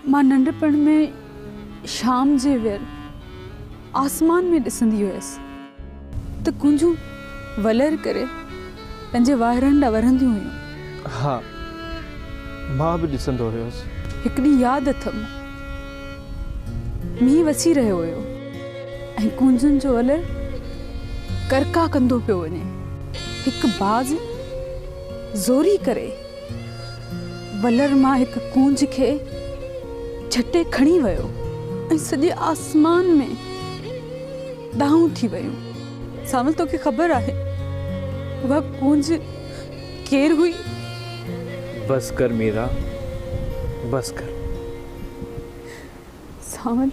मां नंढपण में शाम जे वेल आसमान में ॾिसंदी हुयसि त कुंजूं वलर करे पंहिंजे वाहिरनि ॾांहुं वरंदियूं हुयूं। हाँ, मां भी ॾिसंदो हुयुसि। हिकु ॾींहुं यादि अथमि, मींहुं वसी रहियो हुयो ऐं कुंजुनि जो वलर करका कंदो पियो वञे। हिकु बाज़ ज़ोरी करे वलर मां हिकु कूंज खे झटे खणी वियो ऐं सॼे आसमान में दाहूं थी वियूं। सामल तोखे ख़बर आहे उहा कूंज केरु हुई? बस कर मीरा, बस कर। सामल,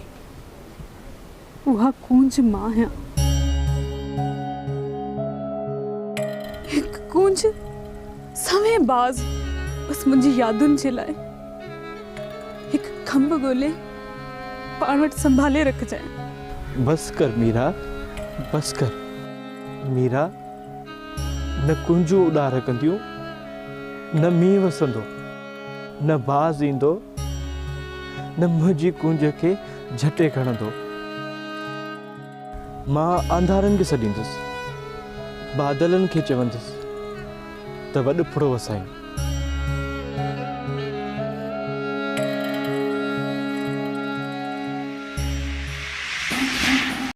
उहा कूंज मां आहियां। हिकु कूंज सवें बाज़ बस मुंहिंजी यादुनि जे लाइ हिकु खंभ ॻोल्हे पाण वटि संभाले रखजांइ। बस कर मीरा, बस कर। मीरा, न कुंजूं उॾार कंदियूं, न मींहुं वसंदो, न बाज़ ईंदो, न मुंहिंजी कुंज खे झटे खणंदो। मां अंधारनि खे सॾींदुसि, बादलनि खे चवंदुसि त वॾ फुड़ो वसाईं।